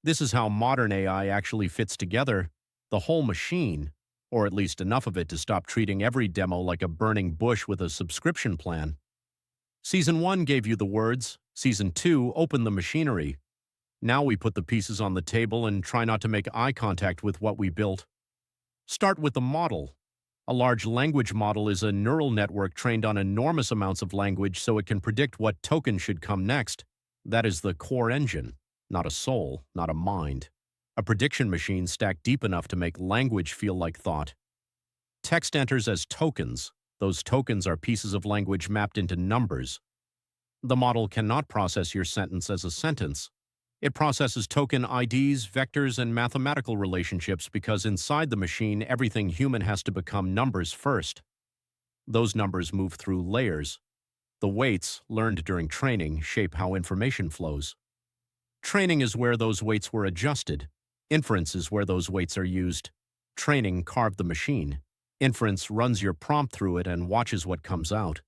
This is how modern AI actually fits together the whole machine, or at least enough of it to stop treating every demo like a burning bush with a subscription plan. Season 1 gave you the words, Season 2 opened the machinery. Now we put the pieces on the table and try not to make eye contact with what we built. Start with the model. A large language model is a neural network trained on enormous amounts of language so it can predict what token should come next. That is the core engine, not a soul, not a mind. A prediction machine stacked deep enough to make language feel like thought. Text enters as tokens. Those tokens are pieces of language mapped into numbers. The model cannot process your sentence as a sentence. It processes token IDs, vectors, and mathematical relationships because inside the machine, everything human has to become numbers first. Those numbers move through layers. The weights, learned during training, shape how information flows. Training is where those weights were adjusted. Inference is where those weights are used. Training carved the machine. Inference runs your prompt through it and watches what comes out.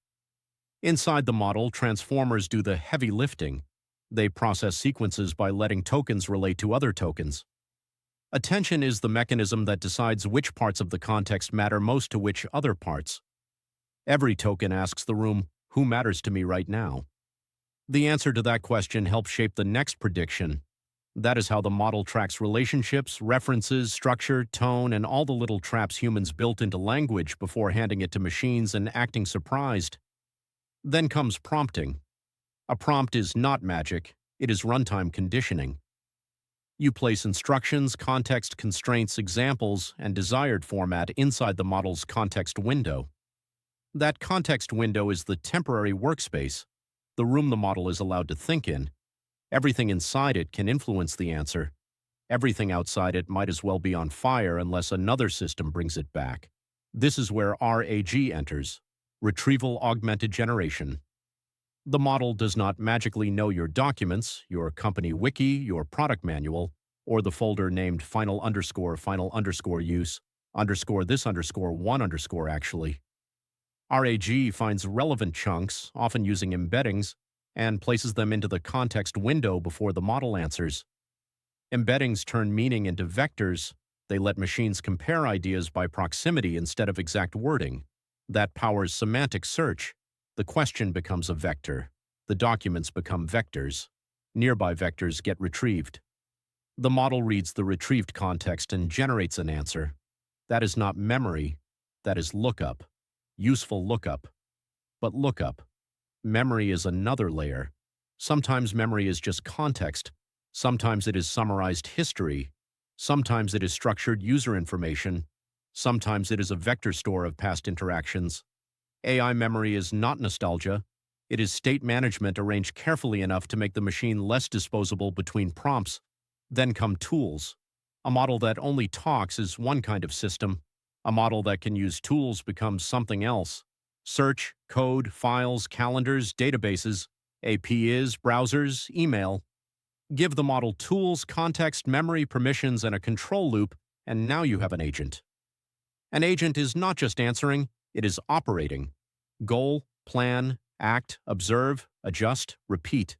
Inside the model, transformers do the heavy lifting. They process sequences by letting tokens relate to other tokens. Attention is the mechanism that decides which parts of the context matter most to which other parts. Every token asks the room, who matters to me right now? The answer to that question helps shape the next prediction. That is how the model tracks relationships, references, structure, tone, and all the little traps humans built into language before handing it to machines and acting surprised. Then comes prompting. A prompt is not magic, it is runtime conditioning. You place instructions, context constraints, examples, and desired format inside the model's context window. That context window is the temporary workspace, the room the model is allowed to think in. Everything inside it can influence the answer. Everything outside it might as well be on fire unless another system brings it back. This is where RAG enters, Retrieval Augmented Generation. The model does not magically know your documents, your company wiki, your product manual, or the folder named final underscore use, underscore this underscore one underscore actually. RAG finds relevant chunks, often using embeddings, and places them into the context window before the model answers. Embeddings turn meaning into vectors. They let machines compare ideas by proximity instead of exact wording. That powers semantic search. The question becomes a vector. The documents become vectors. Nearby vectors get retrieved. The model reads the retrieved context and generates an answer. That is not memory. That is lookup. Useful lookup. But lookup. Memory is another layer. Sometimes memory is just context. Sometimes it is summarized history. Sometimes it is structured user information. Sometimes it is a vector store of past interactions. AI memory is not nostalgia. It is state management arranged carefully enough to make the machine less disposable between prompts. Then come tools. A model that only talks is one kind of system. A model that can use tools becomes something else. Search, code, files, calendars, databases, APIs, browsers, email. Give the model tools, context, memory, permissions, and a control loop, and now you have an agent. An agent is not just answering, it is operating. Goal, plan, act, observe, adjust, repeat.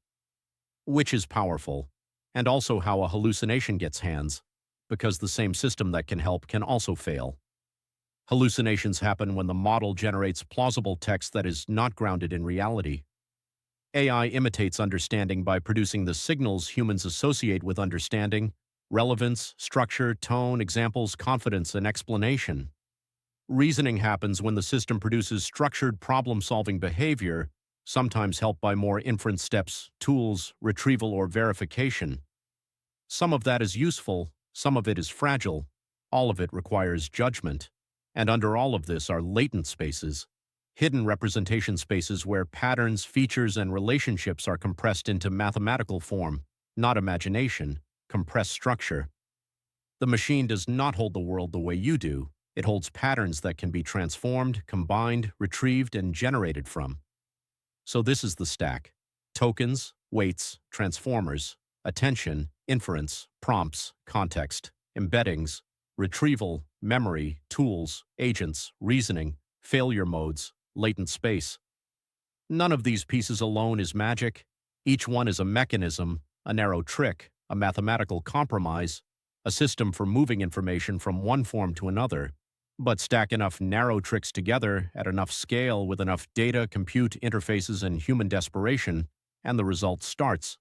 Which is powerful, and also how a hallucination gets hands, because the same system that can help can also fail. Hallucinations happen when the model generates plausible text that is not grounded in reality. AI imitates understanding by producing the signals humans associate with understanding: relevance, structure, tone, examples, confidence, and explanation. Reasoning happens when the system produces structured problem-solving behavior, sometimes helped by more inference steps, tools, retrieval, or verification. Some of that is useful, some of it is fragile, all of it requires judgment. And under all of this are latent spaces, hidden representation spaces where patterns, features, and relationships are compressed into mathematical form, not imagination, compressed structure. The machine does not hold the world the way you do. It holds patterns that can be transformed, combined, retrieved, and generated from. So this is the stack: tokens, weights, transformers, attention, inference, prompts, context, embeddings, retrieval, memory, tools, agents, reasoning, failure modes, latent space. None of these pieces alone is magic. Each one is a mechanism, a narrow trick, a mathematical compromise, a system for moving information from one form to another. But stack enough narrow tricks together at enough scale with enough data, compute, interfaces, and human desperation, and the result starts.